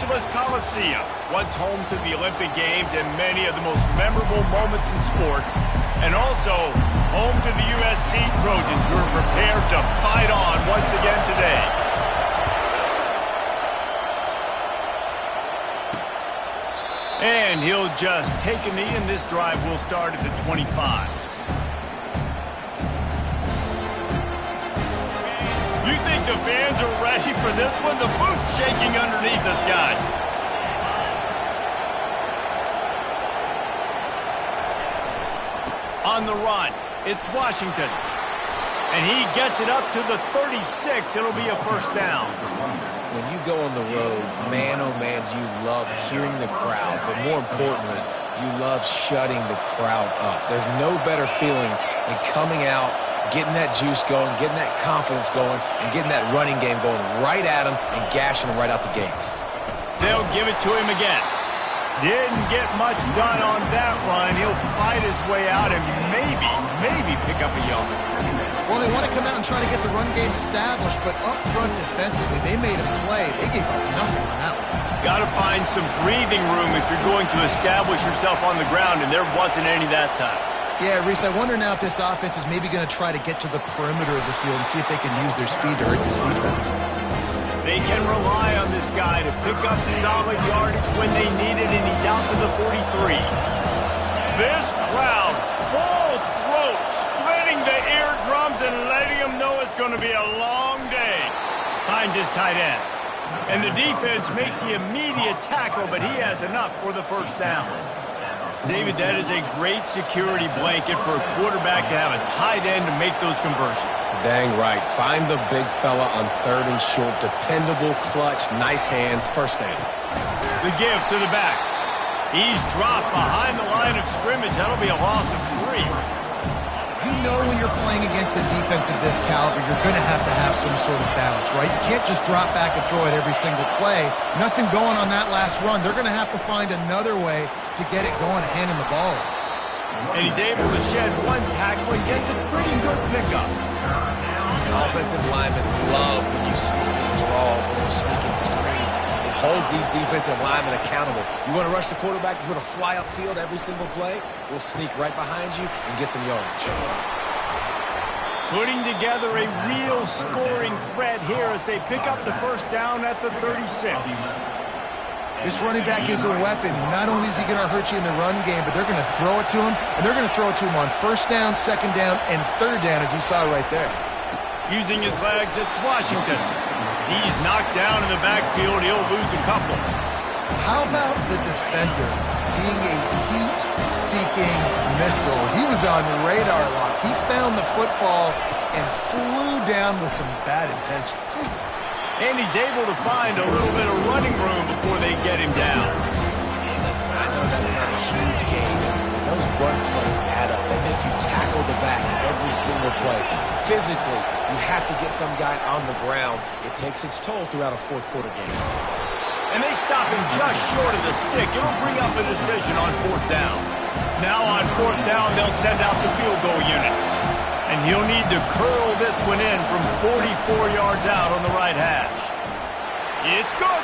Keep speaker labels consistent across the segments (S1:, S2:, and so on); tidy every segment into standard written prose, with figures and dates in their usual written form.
S1: Angeles Coliseum, once home to the Olympic Games and many of the most memorable moments in sports, and also home to the USC Trojans, who are prepared to fight on once again today. And he'll just take a knee, and this drive will start at the 25. You think the fans are ready for this one? The booth's shaking underneath us, guys. On the run, it's Washington. And he gets it up to the 36. It'll be a first down.
S2: When you go on the road, man, oh man, you love hearing the crowd. But more importantly, you love shutting the crowd up. There's no better feeling than coming out, getting that juice going, getting that confidence going, and getting that running game going right at him and gashing him right out the gates.
S1: They'll give it to him again. Didn't get much done on that run. He'll fight his way out and maybe pick up a yard.
S3: Well, they want to come out and try to get the run game established, but up front defensively, they made a play. They gave up nothing on that one.
S1: Got to find some breathing room if you're going to establish yourself on the ground, and there wasn't any that time.
S3: Yeah, Reese, I wonder now if this offense is maybe going to try to get to the perimeter of the field and see if they can use their speed to hurt this defense.
S1: They can rely on this guy to pick up solid yardage when they need it, and he's out to the 43. This crowd, full throat, splitting the eardrums and letting them know it's going to be a long day. Finds his tight end. And the defense makes the immediate tackle, but he has enough for the first down. David, that is a great security blanket for a quarterback to have a tight end to make those conversions.
S2: Dang right. Find the big fella on third and short. Dependable, clutch, nice hands, first down.
S1: The give to the back. He's dropped behind the line of scrimmage. That'll be a loss of 3.
S3: You know when you're playing against a defense of this caliber, you're going to have some sort of balance, right? You can't just drop back and throw it every single play. Nothing going on that last run. They're going to have to find another way to get it going and hand him the ball.
S1: And he's able to shed one tackle and gets a pretty good pickup.
S2: Offensive linemen love when you sneak in draws, when you sneak in screens. It holds these defensive linemen accountable. You want to rush the quarterback, you want to fly upfield every single play, we'll sneak right behind you and get some yardage.
S1: Putting together a real scoring threat here as they pick up the first down at the 36.
S3: This running back is a weapon. Not only is he going to hurt you in the run game, but they're going to throw it to him, and they're going to throw it to him on first down, second down, and third down, as you saw right there.
S1: Using his legs, it's Washington. He's knocked down in the backfield. He'll lose a couple.
S3: How about the defender being a heat-seeking missile? He was on radar lock. He found the football and flew down with some bad intentions.
S1: And he's able to find a little bit of running room before they get him down.
S2: Listen, I know that's not a huge game. Those run plays add up. They make you tackle the back every single play. Physically, you have to get some guy on the ground. It takes its toll throughout a fourth quarter game.
S1: And they stop him just short of the stick. It'll bring up a decision on fourth down. Now on fourth down, they'll send out the field goal unit. And he'll need to curl this one in from 44 yards out on the right hash. It's good.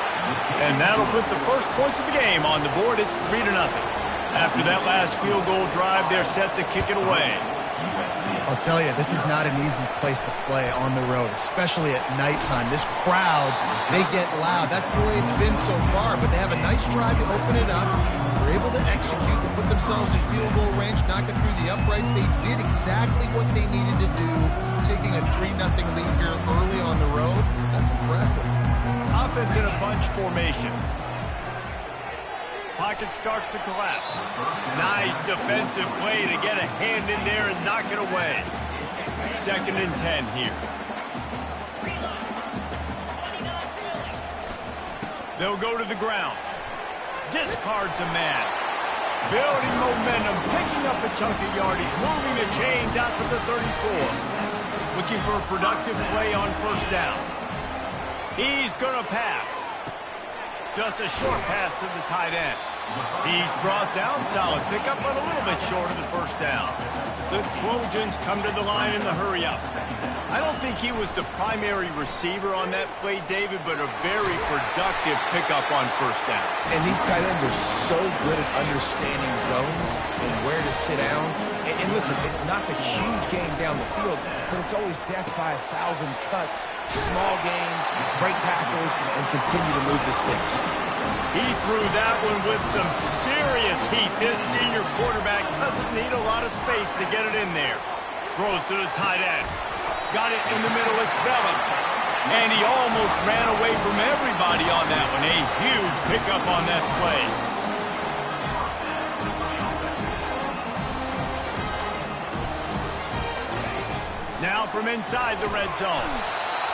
S1: And that'll put the first points of the game on the board. It's 3-0. After that last field goal drive, they're set to kick it away.
S3: I'll tell you, this is not an easy place to play on the road, especially at nighttime. This crowd, they get loud. That's the way it's been so far, but they have a nice drive to open it up. They're able to execute. They put themselves in field goal range, knock it through the uprights. They did exactly what they needed to do, taking a 3-0 lead here early on the road. That's impressive.
S1: Offense in a bunch formation. Pocket starts to collapse. Nice defensive play to get a hand in there and knock it away. 2nd and 10 here. They'll go to the ground. Discards a man. Building momentum, picking up a chunk of yardage, moving the chains out to the 34. Looking for a productive play on first down. He's going to pass. Just a short pass to the tight end. He's brought down, solid pickup, but a little bit short of the first down. The Trojans come to the line in the hurry-up. I don't think he was the primary receiver on that play, David, but a very productive pickup on first down.
S2: And these tight ends are so good at understanding zones and where to sit down. And listen, it's not the huge game down the field, but it's always death by 1,000 cuts, small gains, break tackles, and continue to move the sticks.
S1: He threw that one with some serious heat. This senior quarterback doesn't need a lot of space to get it in there. Throws to the tight end. Got it in the middle. It's Bella. And he almost ran away from everybody on that one. A huge pickup on that play. Now from inside the red zone.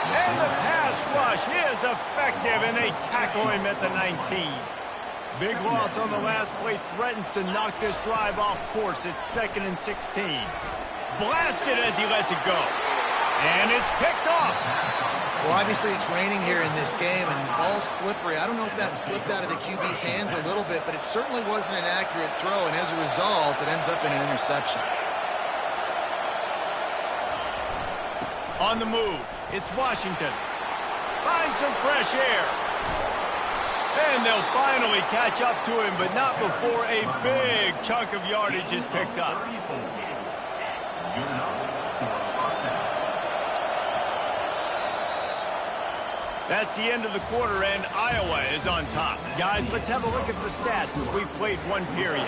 S1: And the pass rush is effective, and they tackle him at the 19. Big loss on the last play threatens to knock this drive off course. It's 2nd and 16. Blasted as he lets it go. And it's picked off.
S3: Well, obviously it's raining here in this game, and the ball's slippery. I don't know if that slipped out of the QB's hands a little bit, but it certainly wasn't an accurate throw, and as a result, it ends up in an interception.
S1: On the move, it's Washington. Find some fresh air. And they'll finally catch up to him, but not before a big chunk of yardage is picked up. That's the end of the quarter, and Iowa is on top. Guys, let's have a look at the stats as we've played one period.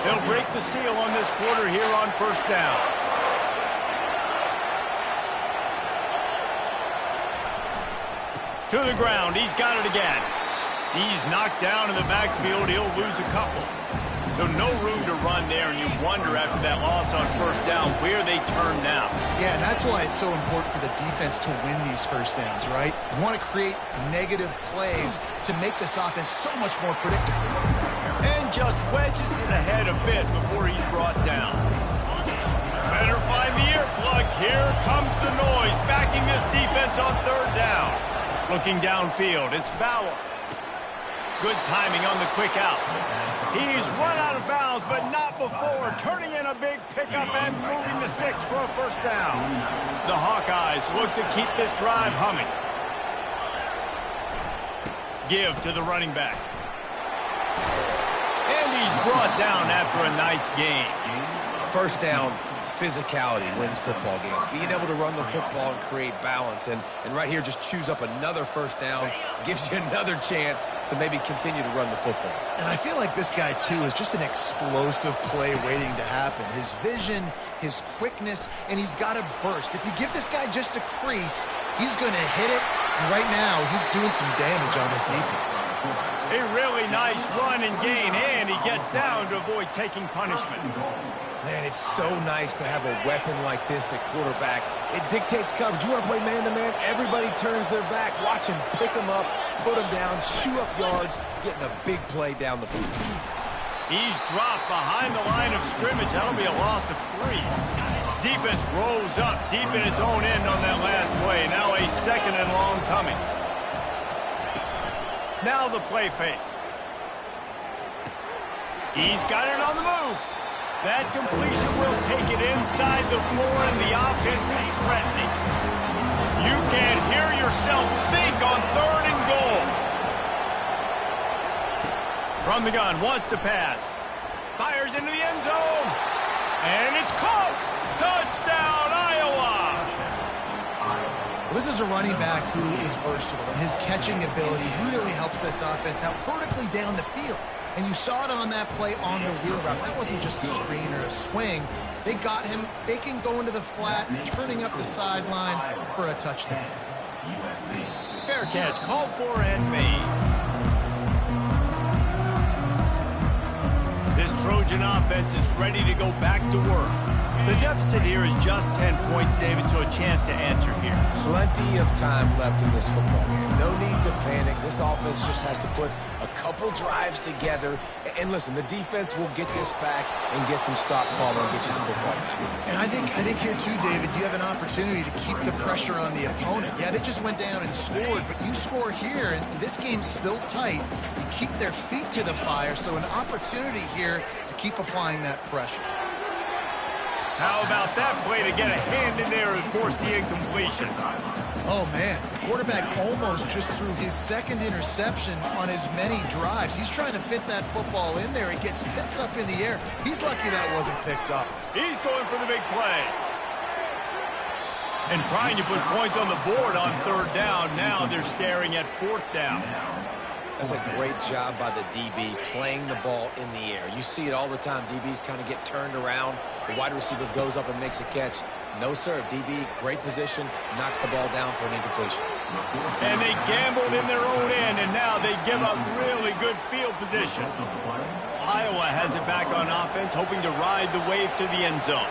S1: They'll break the seal on this quarter here on first down. To the ground. He's got it again. He's knocked down in the backfield. He'll lose a couple. So no room to run there, and you wonder after that loss on first down where they turn now.
S3: Yeah, and that's why it's so important for the defense to win these first downs, right? You want to create negative plays to make this offense so much more predictable.
S1: And just wedges it ahead a bit before he's brought down. Better find the earplugs. Here comes the noise, backing this defense on third down. Looking downfield, it's Bauer. Good timing on the quick out. He's run out of bounds, but not before turning in a big pickup and moving the sticks for a first down. The Hawkeyes look to keep this drive humming. Give to the running back. And he's brought down after a nice gain.
S2: First down, physicality wins football games. Being able to run the football and create balance. And right here, just choose up another first down. Gives you another chance to maybe continue to run the football.
S3: And I feel like this guy, too, is just an explosive play waiting to happen. His vision, his quickness, and he's got a burst. If you give this guy just a crease, he's going to hit it. And right now, he's doing some damage on this defense.
S1: A really nice run and gain, and he gets down to avoid taking punishment.
S2: Man, it's so nice to have a weapon like this at quarterback. It dictates coverage. You want to play man-to-man? Everybody turns their back. Watch him pick him up, put him down, chew up yards, getting a big play down the field.
S1: He's dropped behind the line of scrimmage. That'll be a loss of 3. Defense rolls up deep in its own end on that last play. Now a 2nd and long coming. Now the play fake. He's got it on the move. That completion will take it inside the 4, and the offense is threatening. You can't hear yourself think on 3rd and goal. From the gun, wants to pass. Fires into the end zone. And it's caught. Touchdown, Iowa.
S3: Well, this is a running back who is versatile, and his catching ability really helps this offense out vertically down the field. And you saw it on that play on the wheel route. That wasn't just a screen or a swing. They got him faking going to the flat, turning up the sideline for a touchdown.
S1: Fair catch, called for and made. This Trojan offense is ready to go back to work. The deficit here is just 10 points, David, so a chance to answer here.
S2: Plenty of time left in this football game. No need to panic. This offense just has to put a couple drives together. And listen, the defense will get this back and get some stops following and get you the football back.
S3: And I think here too, David, you have an opportunity to keep the pressure on the opponent. Yeah, they just went down and scored, but you score here, and this game's still tight. You keep their feet to the fire, so an opportunity here to keep applying that pressure.
S1: How about that play to get a hand in there and force the incompletion?
S3: Oh, man. The quarterback almost just threw his second interception on as many drives. He's trying to fit that football in there. It gets tipped up in the air. He's lucky that wasn't picked up.
S1: He's going for the big play. And trying to put points on the board on third down. Now they're staring at fourth down.
S2: That's a great job by the DB playing the ball in the air. You see it all the time. DBs kind of get turned around. The wide receiver goes up and makes a catch. No, sir. DB, great position, knocks the ball down for an incompletion.
S1: And they gambled in their own end, and now they give up really good field position. Iowa has it back on offense, hoping to ride the wave to the end zone.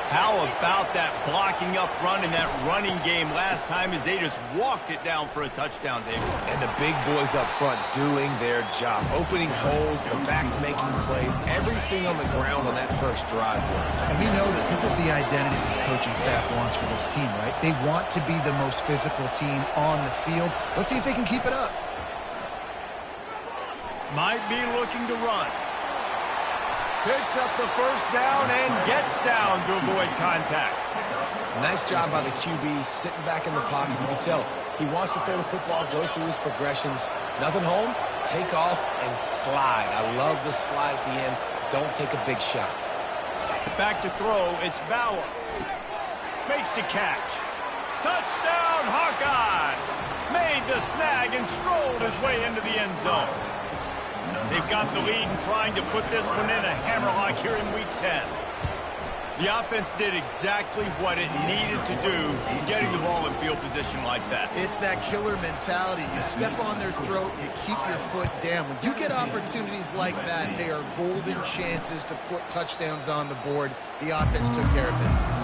S1: How about that blocking up front in that running game last time as they just walked it down for a touchdown, David?
S2: And the big boys up front doing their job. Opening holes, the backs making plays, everything on the ground on that first drive worked.
S3: And we know that this is the identity this coaching staff wants for this team, right? They want to be the most physical team on the field. Let's see if they can keep it up.
S1: Might be looking to run. Picks up the first down and gets down to avoid contact.
S2: Nice job by the QB sitting back in the pocket. You can tell he wants to throw the football, go through his progressions. Nothing home, take off and slide. I love the slide at the end. Don't take a big shot.
S1: Back to throw, it's Bauer. Makes the catch. Touchdown, Hawkeye! Made the snag and strolled his way into the end zone. They've got the lead and trying to put this one in a hammerlock here in Week 10. The offense did exactly what it needed to do, getting the ball in field position like that.
S3: It's that killer mentality. You step on their throat, you keep your foot down. When you get opportunities like that, they are golden chances to put touchdowns on the board. The offense took care of business.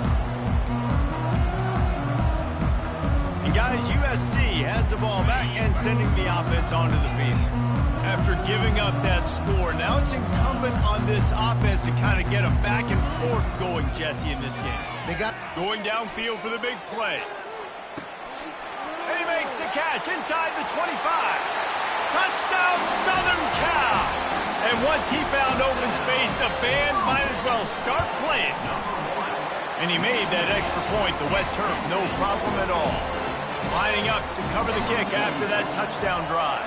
S1: And guys, USC has the ball back and sending the offense onto the field. After giving up that score, now it's incumbent on this offense to kind of get a back and forth going, Jesse, in this game.
S3: They got
S1: going downfield for the big play. And he makes the catch inside the 25. Touchdown, Southern Cal. And once he found open space, the band might as well start playing. And he made that extra point, the wet turf, no problem at all. Lining up to cover the kick after that touchdown drive.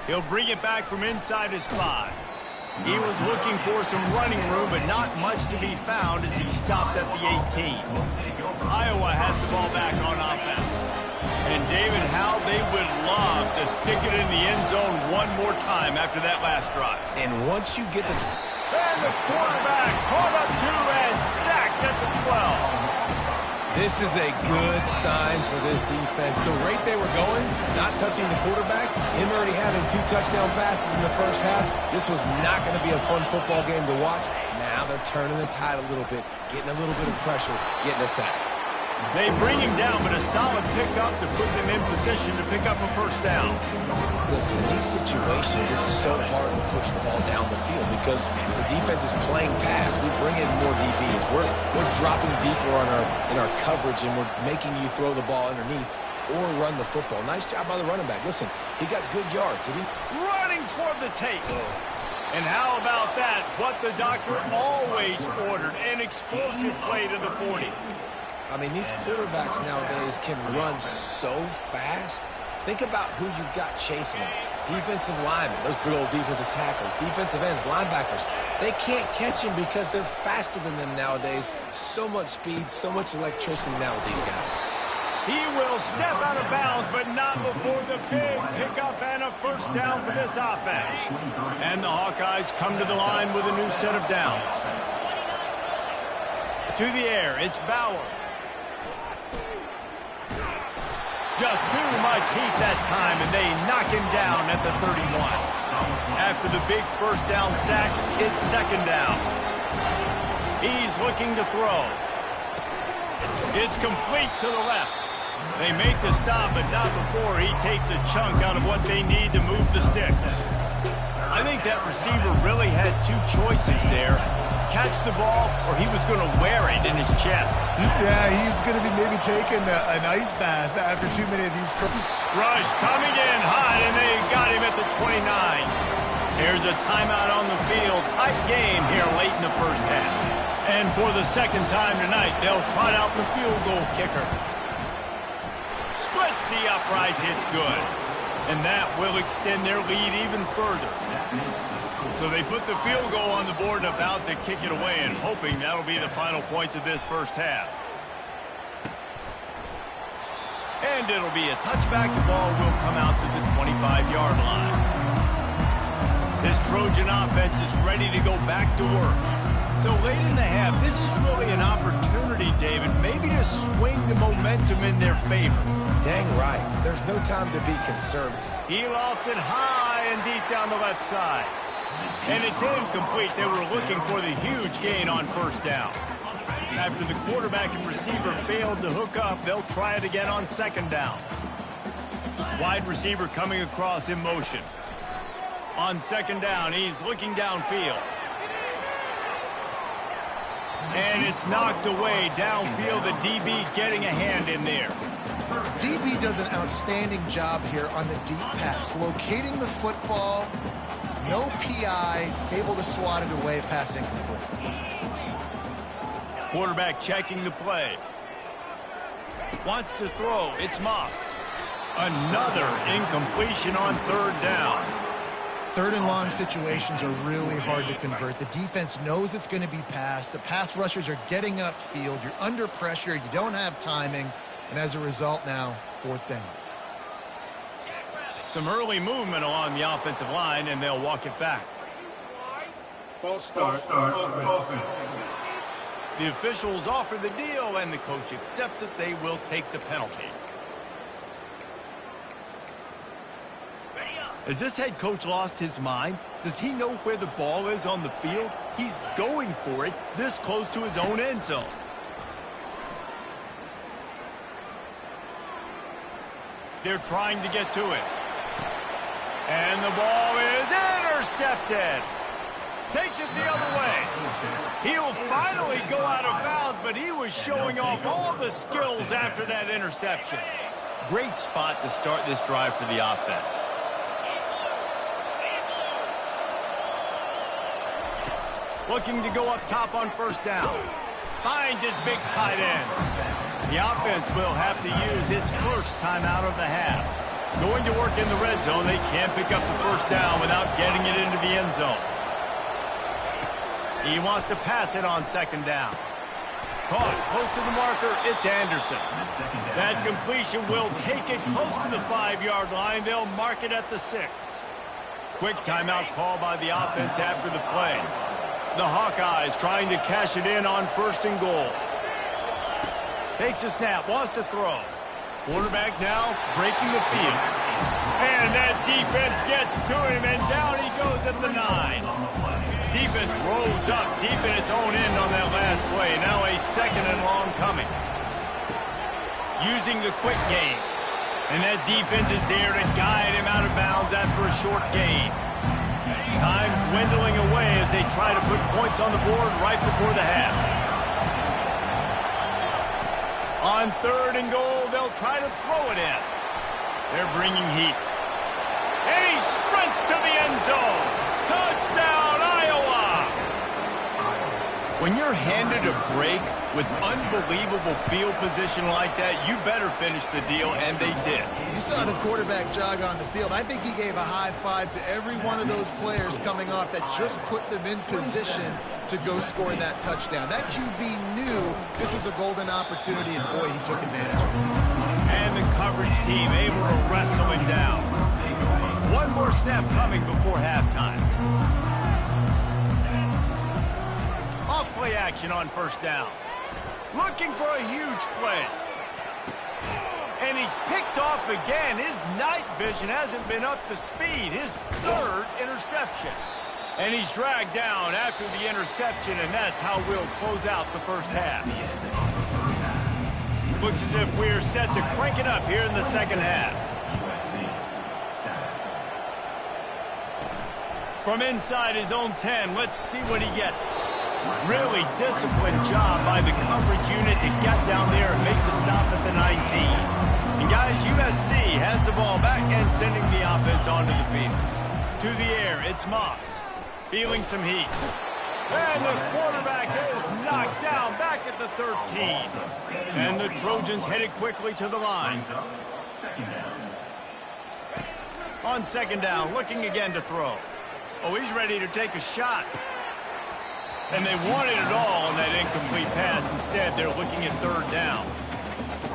S1: He'll bring it back from inside his 5. He was looking for some running room, but not much to be found as he stopped at the 18. Iowa has the ball back on offense. And David, how they would love to stick it in the end zone one more time after that last drive.
S2: And once you get the...
S1: And the quarterback caught up to and sacked at the 12.
S2: This is a good sign for this defense. The rate they were going, not touching the quarterback, him already having 2 touchdown passes in the first half, this was not going to be a fun football game to watch. Now they're turning the tide a little bit, getting a little bit of pressure, getting a sack.
S1: They bring him down, but a solid pickup to put them in position to pick up a first down.
S2: Listen, in these situations, it's so hard to push the ball down the field because the defense is playing pass. We bring in more DBs. We're dropping deeper in our coverage, and we're making you throw the ball underneath or run the football. Nice job by the running back. Listen, he got good yards.
S1: Running toward the tape. And how about that? What the doctor always ordered, an explosive play to the 40.
S2: I mean, these quarterbacks nowadays can run so fast. Think about who you've got chasing them. Defensive linemen, those big old defensive tackles, defensive ends, linebackers. They can't catch him because they're faster than them nowadays. So much speed, so much electricity now with these guys.
S1: He will step out of bounds, but not before the big pickup and a first down for this offense. And the Hawkeyes come to the line with a new set of downs. To the air, it's Bauer. Just too much heat that time, and they knock him down at the 31. After the big first down sack, it's second down. He's looking to throw. It's complete to the left. They make the stop, but not before he takes a chunk out of what they need to move the sticks. I think that receiver really had two choices there. Catch the ball, or he was going to wear it in his chest.
S3: Yeah, he's going to be maybe taking an ice bath after too many of these.
S1: Rush coming in hot, and they got him at the 29. Here's a timeout on the field. Tight game here late in the first half. And for the second time tonight, they'll trot out the field goal kicker. Splits the uprights. It's good. And that will extend their lead even further. So they put the field goal on the board and about to kick it away, and hoping that'll be the final points of this first half. And it'll be a touchback. The ball will come out to the 25-yard line. This Trojan offense is ready to go back to work. So late in the half, this is really an opportunity, David, maybe to swing the momentum in their favor.
S2: Dang right. There's no time to be concerned.
S1: He lost it high and deep down the left side. And it's incomplete. They were looking for the huge gain on first down. After the quarterback and receiver failed to hook up, they'll try it again on second down. Wide receiver coming across in motion. On second down, he's looking downfield. And it's knocked away downfield. The DB getting a hand in there.
S3: DB does an outstanding job here on the deep pass, locating the football, no PI, able to swat it away, passing complete.
S1: Quarterback checking the play. Wants to throw. It's Moss. Another incompletion on third down.
S3: Third and long situations are really hard to convert. The defense knows it's going to be passed. The pass rushers are getting upfield. You're under pressure. You don't have timing. And as a result now, fourth down.
S1: Some early movement along the offensive line, and they'll walk it back.
S4: False start. Offense.
S1: The officials offer the deal, and the coach accepts it. They will take the penalty. Has this head coach lost his mind? Does he know where the ball is on the field? He's going for it this close to his own end zone. They're trying to get to it. And the ball is intercepted. Takes it the other way. He'll finally go out of bounds, but he was showing off all the skills after that interception. Great spot to start this drive for the offense. Looking to go up top on first down. Finds his big tight end. The offense will have to use its first timeout of the half. Going to work in the red zone. They can't pick up the first down without getting it into the end zone. He wants to pass it on second down. Caught close to the marker. It's Anderson. That completion will take it close to the 5-yard line. They'll mark it at the 6. Quick timeout call by the offense after the play. The Hawkeyes trying to cash it in on first and goal. Takes a snap, wants to throw. Quarterback now breaking the field. And that defense gets to him, and down he goes at the 9. Defense rolls up deep in its own end on that last play. Now a second and long coming. Using the quick game. And that defense is there to guide him out of bounds after a short gain. Time dwindling away as they try to put points on the board right before the half. On third and goal, they'll try to throw it in. They're bringing heat. And he sprints to the end zone. Touchdown, Iowa! When you're handed a break with unbelievable field position like that, you better finish the deal, and they did.
S3: You saw the quarterback jog on the field. I think he gave a high five to every one of those players coming off that just put them in position to go score that touchdown. That QB knew this was a golden opportunity, and boy, he took advantage of it.
S1: And the coverage team able to wrestle him down. One more snap coming before halftime. Off-play action on first down. Looking for a huge play. And he's picked off again. His night vision hasn't been up to speed. His third interception. And he's dragged down after the interception, and that's how we'll close out the first half. Looks as if we're set to crank it up here in the second half. From inside his own 10, let's see what he gets. Really disciplined job by the coverage unit to get down there and make the stop at the 19. And guys, USC has the ball back and sending the offense onto the field. To the air, it's Moss. Feeling some heat. And the quarterback is knocked down back at the 13. And the Trojans headed quickly to the line. On second down, looking again to throw. Oh, he's ready to take a shot. And they wanted it all on that incomplete pass. Instead, they're looking at third down.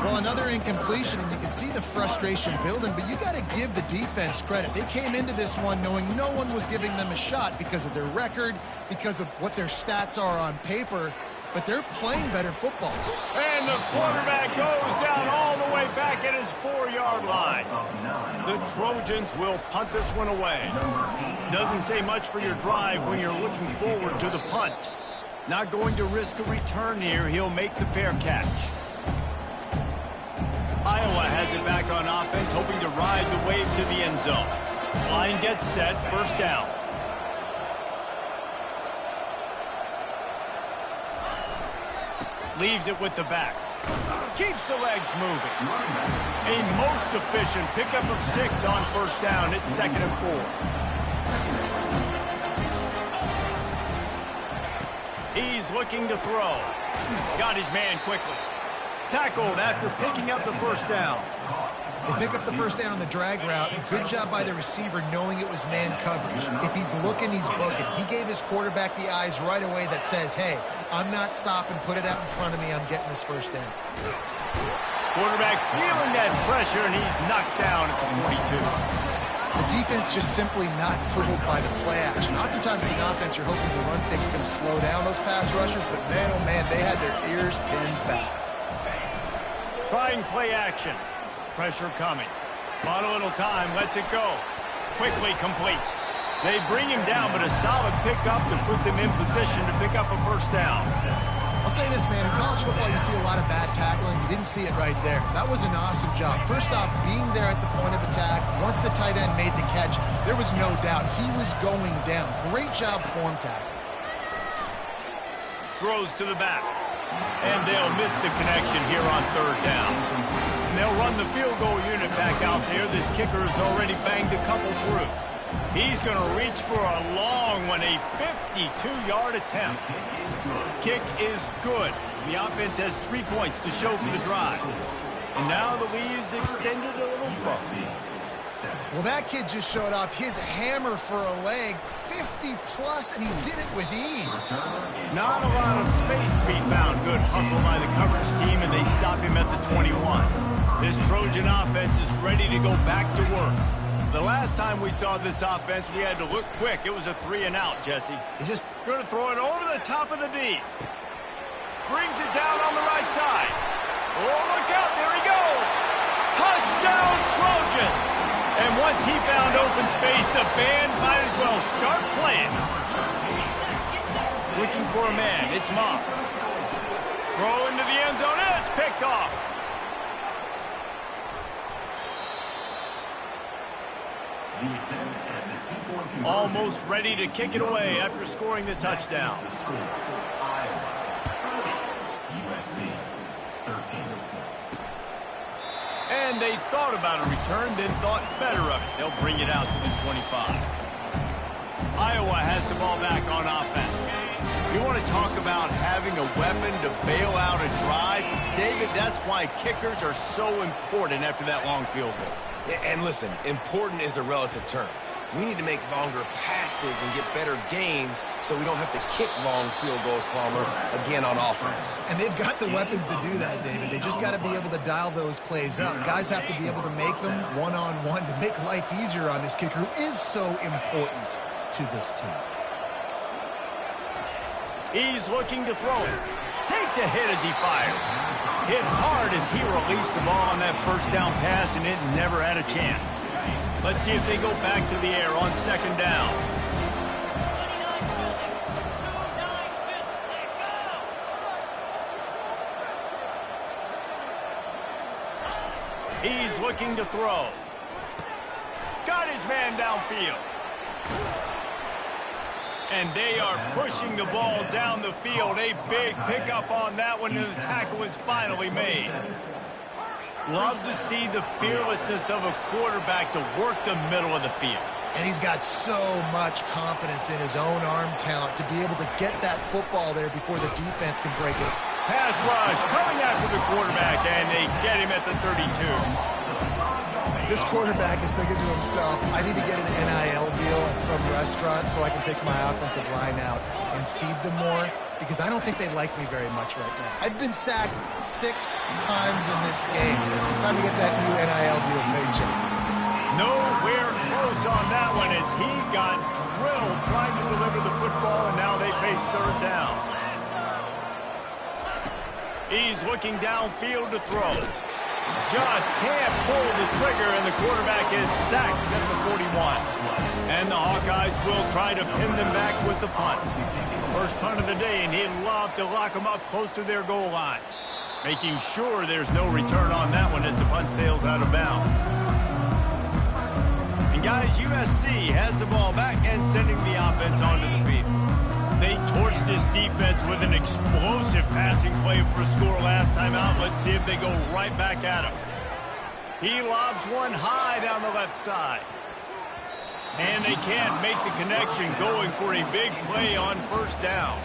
S3: Well, another incompletion, and you can see the frustration building, but you got to give the defense credit. They came into this one knowing no one was giving them a shot because of their record, because of what their stats are on paper, but they're playing better football.
S1: And the quarterback goes down all the way back at his 4-yard line. The Trojans will punt this one away. Doesn't say much for your drive when you're looking forward to the punt. Not going to risk a return here. He'll make the fair catch. Iowa has it back on offense, hoping to ride the wave to the end zone. Line gets set, first down. Leaves it with the back. Keeps the legs moving. A most efficient pickup of 6 on first down. It's 2nd and 4. He's looking to throw. Got his man quickly. Tackled after picking up the first down.
S3: They pick up the first down on the drag route. Good job by the receiver knowing it was man coverage. If he's looking, he's booking. He gave his quarterback the eyes right away that says, hey, I'm not stopping. Put it out in front of me. I'm getting this first down.
S1: Quarterback feeling that pressure, and he's knocked down at the 42.
S3: The defense just simply not fooled by the play action. Oftentimes the offense, you're hoping the run fake's going to slow down those pass rushers, but man, oh man, they had their ears pinned back.
S1: Trying play action. Pressure coming. On a little time, lets it go. Quickly complete. They bring him down, but a solid pickup to put them in position to pick up a first down.
S3: I'll say this, man. In college football, you see a lot of bad tackling. You didn't see it right there. That was an awesome job. First off, being there at the point of attack. Once the tight end made the catch, there was no doubt he was going down. Great job form tackle.
S1: Throws to the back. And they'll miss the connection here on third down. And they'll run the field goal unit back out there. This kicker has already banged a couple through. He's going to reach for a long one, a 52-yard attempt. Kick is good. The offense has 3 points to show for the drive. And now the lead is extended a little further.
S3: Well, that kid just showed off his hammer for a leg, 50-plus, and he did it with ease.
S1: Not a lot of space to be found. Good hustle by the coverage team, and they stop him at the 21. This Trojan offense is ready to go back to work. The last time we saw this offense, we had to look quick. It was a 3-and-out, Jesse.
S3: He just
S1: going to throw it over the top of the D. Brings it down on the right side. Oh, look out. There he goes. Touchdown, Trojans. And once he found open space, the band might as well start playing. Looking for a man. It's Moss. Throw into the end zone. It's picked off. Almost ready to kick it away after scoring the touchdown. And they thought about a return, then thought better of it. They'll bring it out to the 25. Iowa has the ball back on offense. You want to talk about having a weapon to bail out a drive? David, that's why kickers are so important after that long field goal.
S2: And listen, important is a relative term. We need to make longer passes and get better gains so we don't have to kick long field goals, Palmer, again on offense.
S3: And they've got the weapons to do that, David. They just got to be able to dial those plays up. Guys have to be able to make them one-on-one to make life easier on this kicker who is so important to this team.
S1: He's looking to throw it. Takes a hit as he fires. Hit hard as he released the ball on that first down pass, and it never had a chance. Let's see if they go back to the air on second down. He's looking to throw. Got his man downfield. And they are pushing the ball down the field. A big pickup on that one, and the tackle is finally made. Love to see the fearlessness of a quarterback to work the middle of the field.
S3: And he's got so much confidence in his own arm talent to be able to get that football there before the defense can break it.
S1: Pass rush coming after the quarterback, and they get him at the 32.
S3: This quarterback is thinking to himself, I need to get an NIL deal at some restaurant so I can take my offensive line out and feed them more, because I don't think they like me very much right now. I've been sacked 6 times in this game. It's time to get that new NIL deal paycheck.
S1: Nowhere close on that one as he got drilled trying to deliver the football, and now they face third down. He's looking downfield to throw. Just can't pull the trigger, and the quarterback is sacked at the 41. And the Hawkeyes will try to pin them back with the punt. First punt of the day, and he'd love to lock them up close to their goal line. Making sure there's no return on that one as the punt sails out of bounds. And guys, USC has the ball back and sending the offense onto the field. They torched this defense with an explosive passing play for a score last time out. Let's see if they go right back at him. He lobs one high down the left side. And they can't make the connection, going for a big play on first down.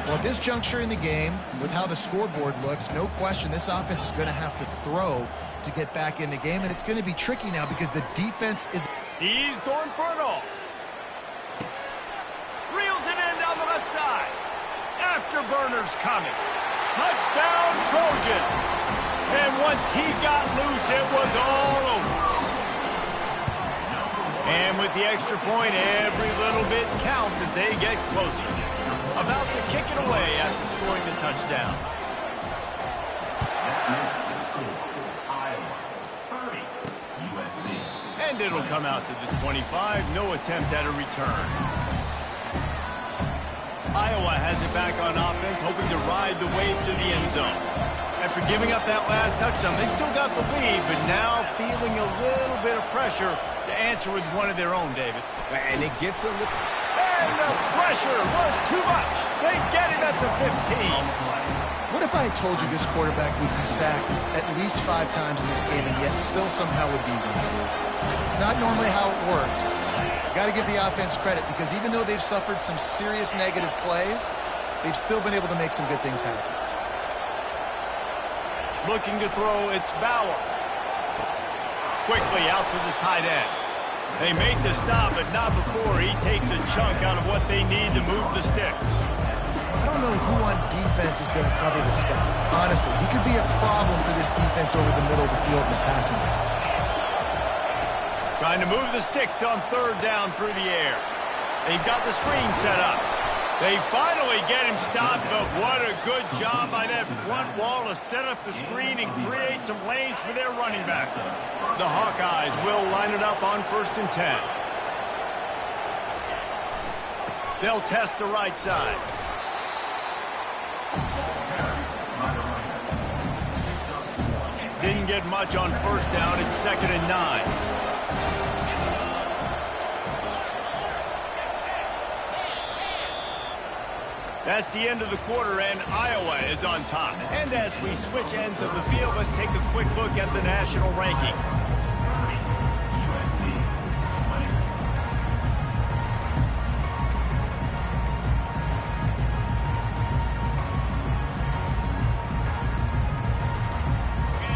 S3: Well, at this juncture in the game, with how the scoreboard looks, no question this offense is going to have to throw to get back in the game. And it's going to be tricky now because the defense is...
S1: He's going for it all. Reels it in down the left side. Afterburners coming. Touchdown Trojans. And once he got loose, it was all over. And with the extra point, every little bit counts as they get closer. About to kick it away after scoring the touchdown. And it'll come out to the 25. No attempt at a return. Iowa has it back on offense, hoping to ride the wave to the end zone. After giving up that last touchdown, they still got the lead, but now feeling a little bit of pressure to answer with one of their own, David.
S2: And it gets a little...
S1: And the pressure was too much. They get him at the 15.
S3: What if I had told you this quarterback would be sacked at least 5 times in this game and yet still somehow would be winning? It's not normally how it works. Got to give the offense credit because even though they've suffered some serious negative plays, they've still been able to make some good things happen.
S1: Looking to throw, it's Bauer. Quickly out to the tight end. They make the stop, but not before he takes a chunk out of what they need to move the sticks.
S3: I don't know who on defense is going to cover this guy. Honestly, he could be a problem for this defense over the middle of the field in the passing game.
S1: Trying to move the sticks on third down through the air. They've got the screen set up. They finally get him stopped, but what a good job by that front wall to set up the screen and create some lanes for their running back. The Hawkeyes will line it up on 1st and 10. They'll test the right side. Didn't get much on first down. It's 2nd and 9. That's the end of the quarter, and Iowa is on top. And as we switch ends of the field, let's take a quick look at the national rankings.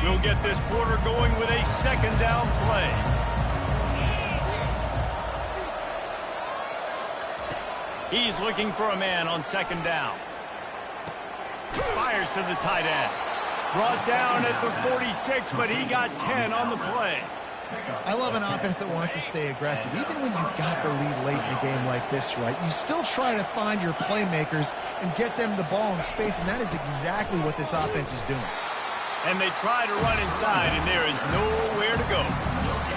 S1: We'll get this quarter going with a second down play. He's looking for a man on second down. Fires to the tight end. Brought down at the 46, but he got 10 on the play.
S3: I love an offense that wants to stay aggressive. Even when you've got the lead late in a game like this, right, you still try to find your playmakers and get them the ball in space, and that is exactly what this offense is doing.
S1: And they try to run inside, and there is nowhere to go.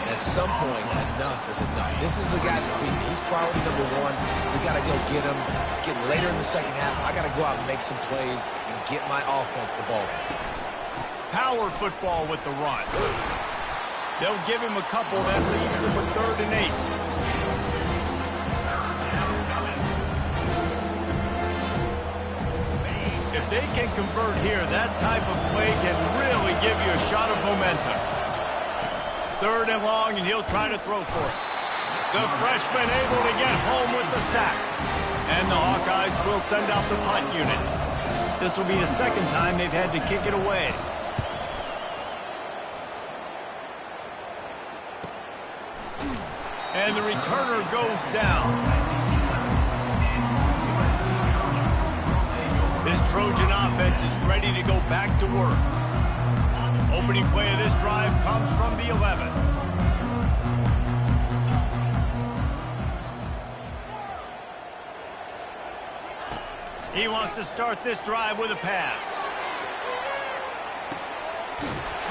S2: At some point, enough is enough. This is the guy that's beaten me. He's priority number one. We got to go get him. It's getting later in the second half. I got to go out and make some plays and get my offense the ball back.
S1: Power football with the run. They'll give him a couple. That leaves him with 3rd and 8. If they can convert here, that type of play can really give you a shot of momentum. 3rd and long, and he'll try to throw for it. The freshman able to get home with the sack. And the Hawkeyes will send out the punt unit. This will be the second time they've had to kick it away. And the returner goes down. This Trojan offense is ready to go back to work. Opening play of this drive comes from the 11. He wants to start this drive with a pass.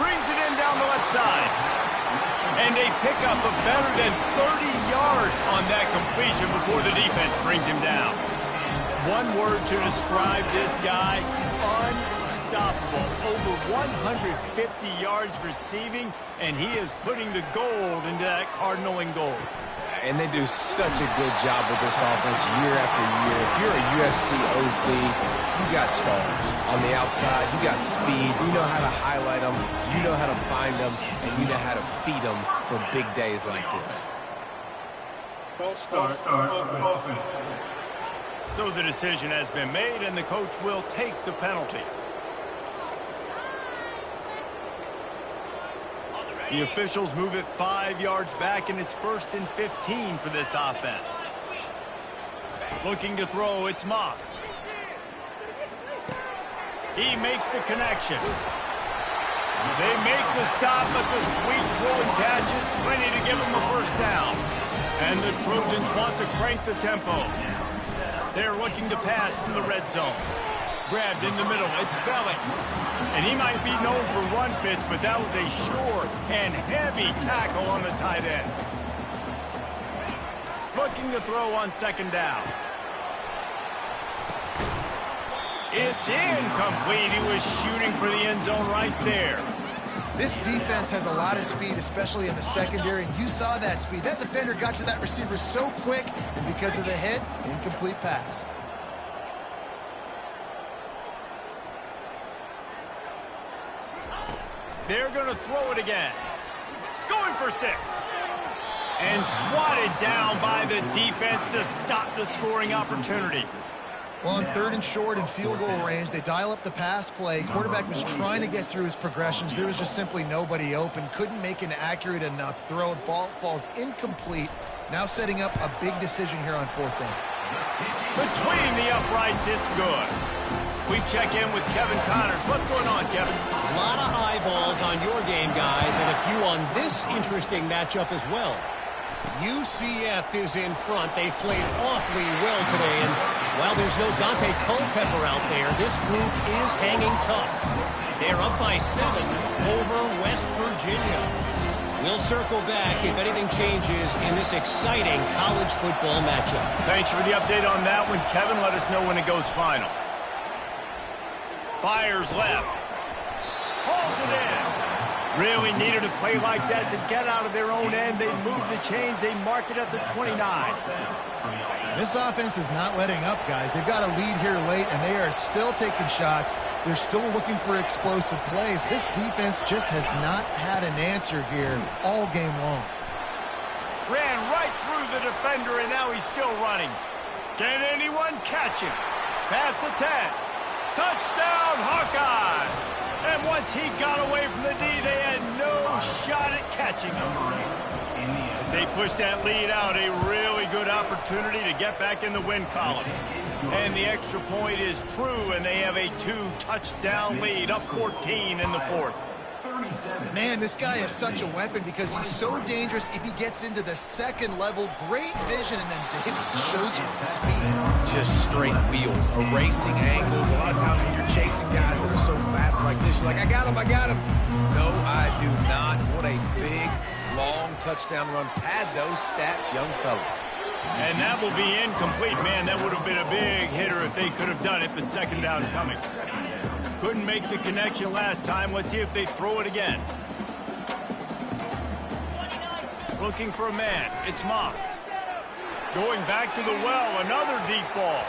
S1: Brings it in down the left side. And they pick up a better than 30 yards on that completion before the defense brings him down. One word to describe this guy: unstoppable. Over 150 yards receiving, and he is putting the gold into that Cardinal and gold.
S2: And they do such a good job with this offense year after year. If you're a USC OC, you got stars. On the outside, you got speed. You know how to highlight them. You know how to find them. And you know how to feed them for big days like this.
S4: False start. Offense.
S1: So the decision has been made, and the coach will take the penalty. The officials move it 5 yards back, and it's 1st and 15 for this offense. Looking to throw, it's Moss. He makes the connection. They make the stop, but the sweet throw and catch is plenty to give them a 1st down. And the Trojans want to crank the tempo. They're looking to pass from the red zone. Grabbed in the middle, it's Belling. And he might be known for run fits, but that was a short and heavy tackle on the tight end. Looking to throw on 2nd down. It's incomplete. He was shooting for the end zone right there.
S3: This defense has a lot of speed, especially in the secondary, and you saw that speed. That defender got to that receiver so quick, and because of the hit, incomplete pass.
S1: They're going to throw it again. Going for 6. And swatted down by the defense to stop the scoring opportunity.
S3: Well, on 3rd and short and field goal range, they dial up the pass play. Quarterback was trying to get through his progressions. There was just simply nobody open. Couldn't make an accurate enough throw. Ball falls incomplete. Now setting up a big decision here on 4th down.
S1: Between the uprights, it's good. We check in with Kevin Connors. What's going on, Kevin?
S5: A lot of eyeballs on your game, guys, and a few on this interesting matchup as well. UCF is in front. They've played awfully well today, and while there's no Dante Culpepper out there, this group is hanging tough. They're up by 7 over West Virginia. We'll circle back if anything changes in this exciting college football matchup.
S1: Thanks for the update on that one, Kevin. Let us know when it goes final. Fires left. Hauls it in. Really needed a play like that to get out of their own end. They move the chains. They mark it at the 29.
S3: This offense is not letting up, guys. They've got a lead here late, and they are still taking shots. They're still looking for explosive plays. This defense just has not had an answer here all game long.
S1: Ran right through the defender, and now he's still running. Can anyone catch him? Past the 10. Touchdown, Hawkeyes! And once he got away from the D, they had no shot at catching him. As they push that lead out, a really good opportunity to get back in the win column. And the extra point is true, and they have a 2-touchdown lead, up 14 in the 4th.
S3: Man, this guy is such a weapon because he's so dangerous if he gets into the second level. Great vision, and then David shows you the speed.
S2: Just straight wheels, erasing angles. A lot of times when you're chasing guys that are so fast like this, you're like, I got him, I got him. No, I do not. What a big, long touchdown run. Pad those stats, young fella.
S1: And that will be incomplete. Man, that would have been a big hitter if they could have done it, but second down coming. Couldn't make the connection last time. Let's see if they throw it again. Looking for a man. It's Moss. Going back to the well, another deep ball.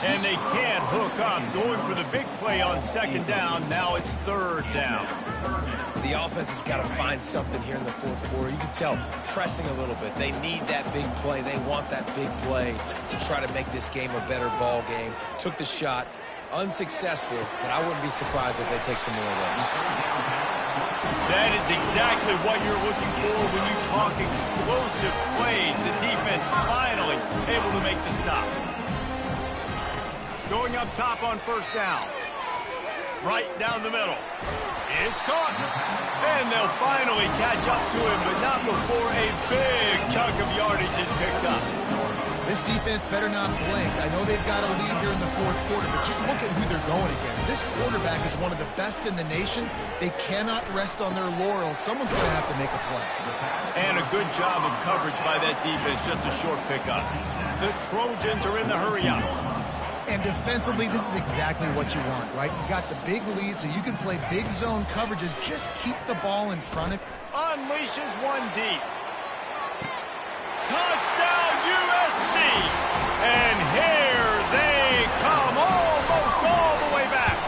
S1: And they can't hook up. Going for the big play on second down. Now it's third down.
S2: The offense has got to find something here in the fourth quarter. You can tell pressing a little bit. They need that big play. They want that big play to try to make this game a better ball game. Took the shot. Unsuccessful, but I wouldn't be surprised if they take some more of those.
S1: That is exactly what you're looking for when you talk explosive plays. The defense finally able to make the stop. Going up top on first down. Right down the middle. It's caught. And they'll finally catch up to him, but not before a big chunk of yardage is picked up.
S3: This defense better not blink. I know they've got a lead here in the fourth quarter, but just look at who they're going against. This quarterback is one of the best in the nation. They cannot rest on their laurels. Someone's going to have to make a play.
S1: And a good job of coverage by that defense. Just a short pickup. The Trojans are in the hurry-up.
S3: And defensively, this is exactly what you want, right? You got the big lead, so you can play big zone coverages. Just keep the ball in front of you.
S1: Unleashes one deep. Touchdown, USC! And here they come, almost all the way back.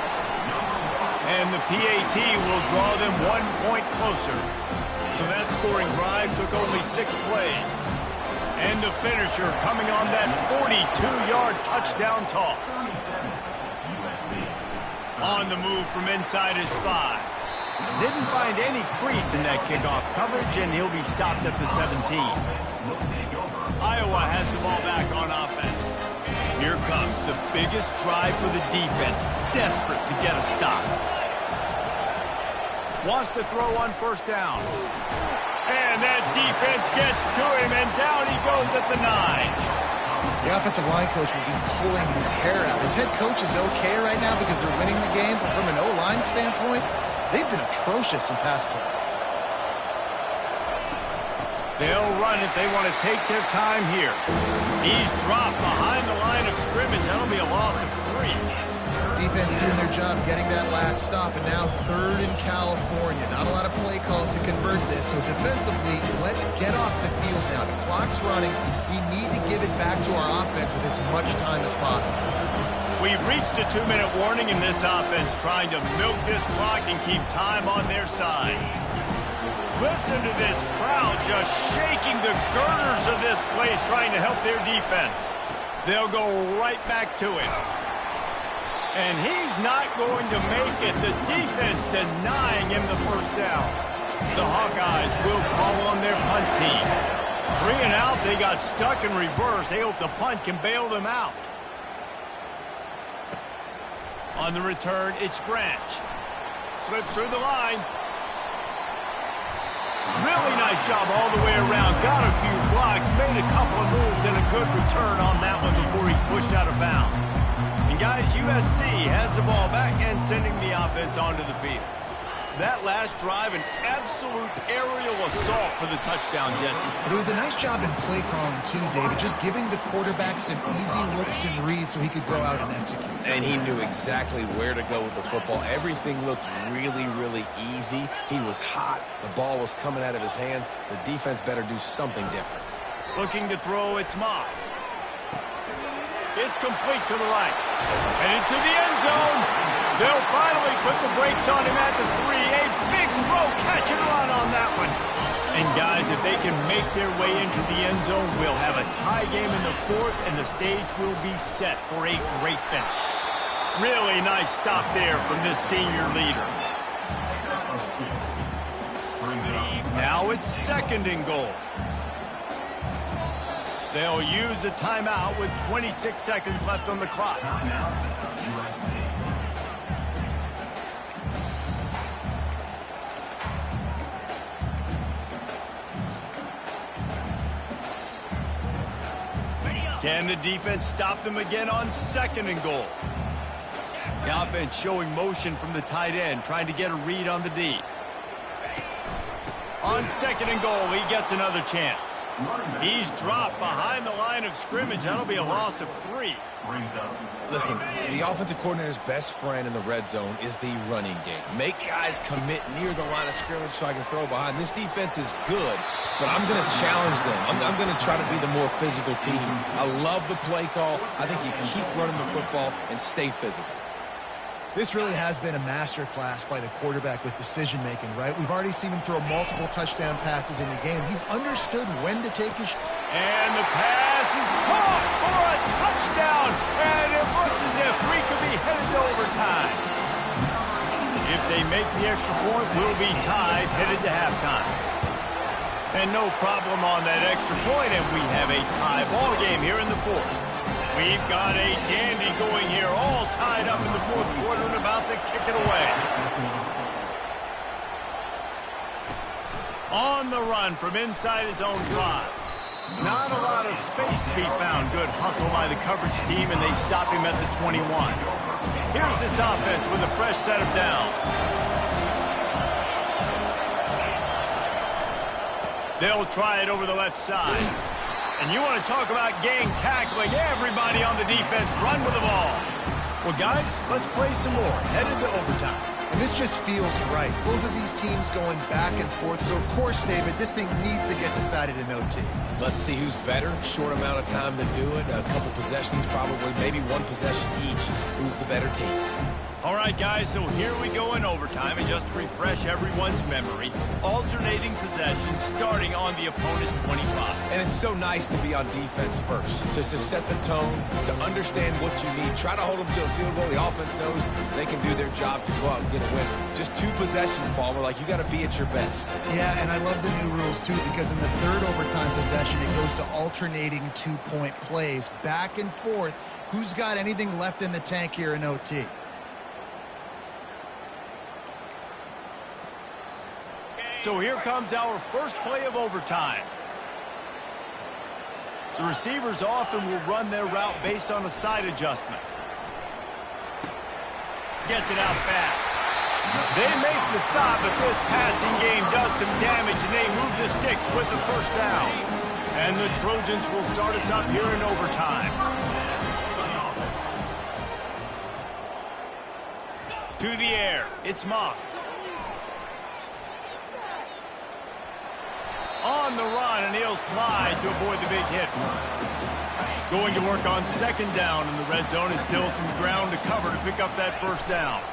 S1: And the PAT will draw them 1 point closer. So that scoring drive took only 6 plays. And the finisher coming on that 42-yard touchdown toss. On the move from inside his 5. Didn't find any crease in that kickoff coverage, and he'll be stopped at the 17. Iowa has the ball back on offense. Here comes the biggest drive for the defense, desperate to get a stop. Wants to throw on first down. And that defense gets to him, and down he goes at the 9.
S3: The offensive line coach will be pulling his hair out. His head coach is okay right now because they're winning the game, but from an O-line standpoint, they've been atrocious in pass play.
S1: They'll run it. They want to take their time here. He's dropped behind the line of scrimmage. That'll be a loss of 3.
S3: Defense doing their job getting that last stop, and now third in California. Not a lot of play calls to convert this, so defensively, let's get off the field now. The clock's running. We need to give it back to our offense with as much time as possible.
S1: We've reached the 2-minute warning in this offense, trying to milk this clock and keep time on their side. Listen to this crowd just shaking the girders of this place, trying to help their defense. They'll go right back to it. And he's not going to make it. The defense denying him the first down. The Hawkeyes will call on their punt team. 3 and out, they got stuck in reverse. They hope the punt can bail them out. On the return, it's Branch. Slips through the line. Really nice job all the way around. Got a few blocks, made a couple of moves, and a good return on that one before he's pushed out of bounds. And guys, USC has the ball back and sending the offense onto the field. That last drive, an absolute aerial assault for the touchdown, Jesse.
S3: But it was a nice job in play calling too, David, just giving the quarterback some easy looks and reads so he could go out and execute.
S2: And he knew exactly where to go with the football. Everything looked really, really easy. He was hot. The ball was coming out of his hands. The defense better do something different.
S1: Looking to throw, it's Moss. It's complete to the right. And into the end zone. They'll finally put the brakes on him at the 3. A big throw, catch and run on that one. And guys, if they can make their way into the end zone, we'll have a tie game in the 4th, and the stage will be set for a great finish. Really nice stop there from this senior leader. Now it's 2nd and goal. They'll use a timeout with 26 seconds left on the clock. Can the defense stop them again on 2nd and goal? The offense showing motion from the tight end, trying to get a read on the D. On 2nd and goal, he gets another chance. He's dropped behind the line of scrimmage. That'll be a loss of 3.
S2: Listen, the offensive coordinator's best friend in the red zone is the running game. Make guys commit near the line of scrimmage so I can throw behind. This defense is good, but I'm going to challenge them. I'm going to try to be the more physical team. I love the play call. I think you keep running the football and stay physical.
S3: This really has been a master class by the quarterback with decision-making, right? We've already seen him throw multiple touchdown passes in the game. He's understood when to take his...
S1: And the pass is caught for a touchdown, and it looks as if we could be headed to overtime. If they make the extra point, we'll be tied, headed to halftime. And no problem on that extra point, and we have a tie ball game here in the 4th. We've got a dandy going here, all tied up in the 4th quarter and about to kick it away. On the run from inside his own 5. Not a lot of space to be found. Good hustle by the coverage team, and they stop him at the 21. Here's this offense with a fresh set of downs. They'll try it over the left side. And you want to talk about gang tackling. Everybody on the defense run with the ball. Well, guys, let's play some more. Headed to overtime.
S3: And this just feels right. Both of these teams going back and forth. So, of course, David, this thing needs to get decided in OT.
S2: Let's see who's better. Short amount of time to do it. A couple possessions probably. Maybe one possession each. Who's the better team?
S1: All right, guys, so here we go in overtime. And just to refresh everyone's memory, alternating possessions starting on the opponent's 25.
S2: And it's so nice to be on defense first, just to set the tone, to understand what you need. Try to hold them to a field goal. The offense knows they can do their job to go out and get a win. Just 2 possessions, Palmer. Like, you got to be at your best.
S3: Yeah, and I love the new rules, too, because in the 3rd overtime possession, it goes to alternating 2-point plays. Back and forth. Who's got anything left in the tank here in OT?
S1: So here comes our first play of overtime. The receivers often will run their route based on a side adjustment. Gets it out fast. They make the stop, but this passing game does some damage, and they move the sticks with the first down. And the Trojans will start us up here in overtime. To the air, it's Moss. On the run, and he'll slide to avoid the big hit. Going to work on 2nd down in the red zone, and still some ground to cover to pick up that first down.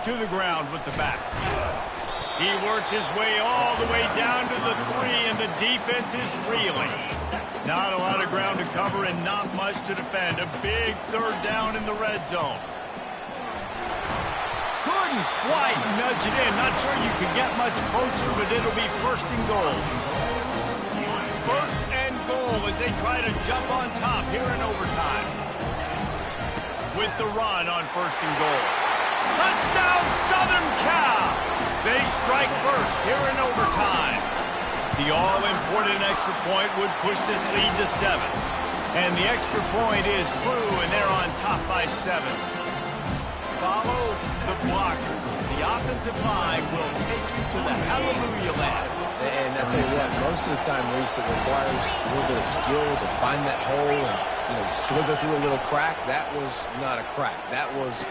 S1: To the ground with the back. He works his way all the way down to the 3, and the defense is reeling. Not a lot of ground to cover and not much to defend. A big 3rd down in the red zone. Couldn't quite nudge it in. Not sure you could get much closer, but it'll be 1st and goal. 1st and goal as they try to jump on top here in overtime. With the run on 1st and goal. Touchdown, Southern Cal! They strike first here in overtime. The all-important extra point would push this lead to 7. And the extra point is true, and they're on top by 7. Follow the blockers. The offensive line will take you to the hallelujah land.
S2: And I tell you what, most of the time, Reese, it requires a little bit of skill to find that hole and, slither through a little crack. That was not a crack. That was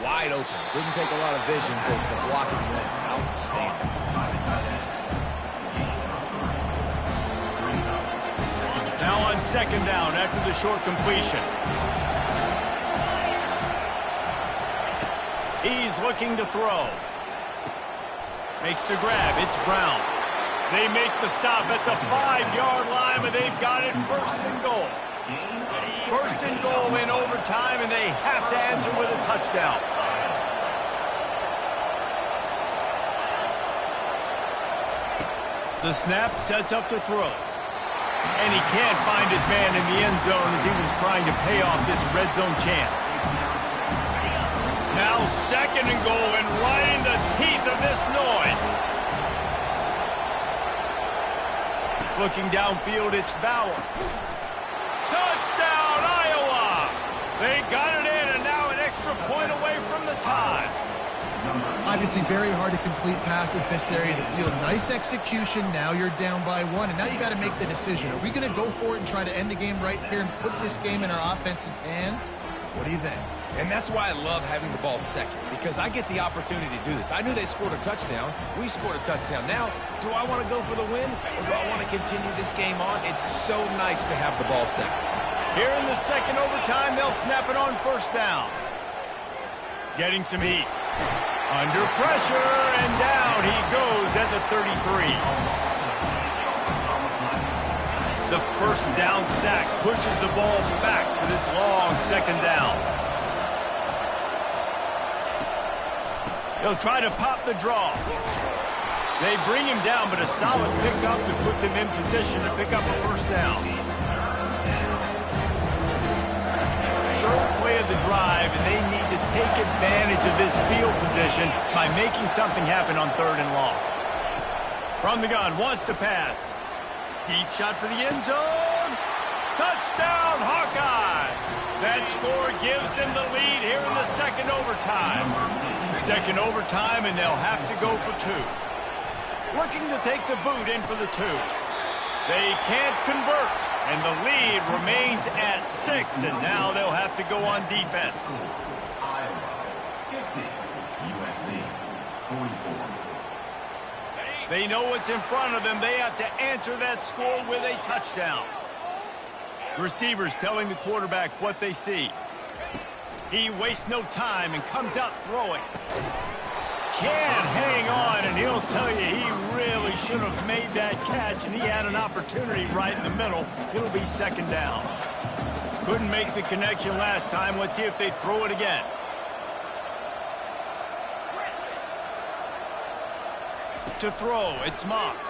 S2: wide open. Didn't take a lot of vision because the blocking was outstanding.
S1: Now on 2nd down after the short completion. He's looking to throw. Makes the grab. It's Brown. They make the stop at the 5-yard line, but they've got it 1st and goal. 1st and goal in overtime, and they have to answer with a touchdown. The snap sets up the throw. And he can't find his man in the end zone as he was trying to pay off this red zone chance. Now 2nd and goal, and right in the teeth of this noise. Looking downfield, it's Bauer. Touchdown, They got it in, and now an extra point away from the tie.
S3: Obviously very hard to complete passes this area of the field. Nice execution. Now you're down by one, and now you got to make the decision. Are we going to go for it and try to end the game right here and put this game in our offense's hands? What do you think?
S2: And that's why I love having the ball second, because I get the opportunity to do this. I knew they scored a touchdown. We scored a touchdown. Now, do I want to go for the win, or do I want to continue this game on? It's so nice to have the ball second.
S1: Here in the second overtime, they'll snap it on first down. Getting some heat. Under pressure, and down he goes at the 33. The first down sack pushes the ball back for this long second down. He'll try to pop the draw. They bring him down, but a solid pickup to put them in position to pick up a first down. Third play of the drive, and they need to take advantage of this field position by making something happen on third and long. From the gun, wants to pass. Deep shot for the end zone. Touchdown, Hawkeyes! That score gives them the lead here in the second overtime. Second overtime, and they'll have to go for two. Looking to take the boot in for the two. They can't convert, and the lead remains at 6, and now they'll have to go on defense. They know what's in front of them. They have to answer that score with a touchdown. Receivers telling the quarterback what they see. He wastes no time and comes out throwing. Can't hang on, and he'll tell you he really should have made that catch, and he had an opportunity right in the middle. It'll be second down. Couldn't make the connection last time. Let's see if they throw it again. To throw, it's Moss.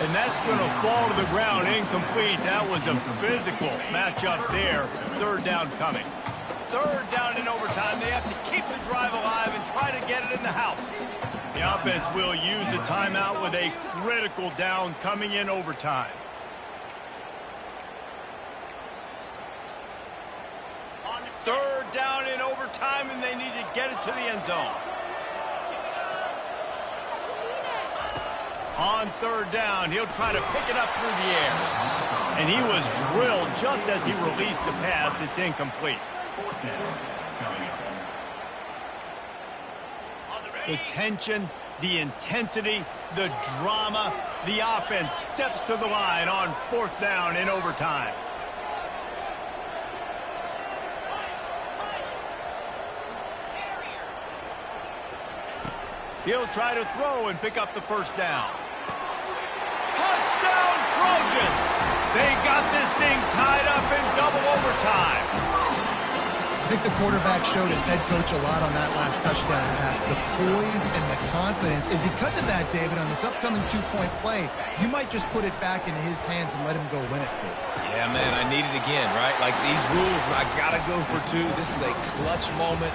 S1: And that's going to fall to the ground incomplete. That was a physical matchup there. Third down coming. Third down in overtime. They have to keep the drive alive and try to get it in the house. The offense will use a timeout with a critical down coming in overtime. Third down in overtime, and they need to get it to the end zone. On third down, he'll try to pick it up through the air. And he was drilled just as he released the pass. It's incomplete. The tension, the intensity, the drama, the offense steps to the line on fourth down in overtime. He'll try to throw and pick up the first down. Touchdown, Trojans! They got this thing tied up in double overtime.
S3: I think the quarterback showed his head coach a lot on that last touchdown pass, the poise and the confidence. And because of that, David, on this upcoming two-point play, you might just put it back in his hands and let him go win it for you.
S2: Yeah, man, I need it again, right? Like these rules, I got to go for two. This is a clutch moment.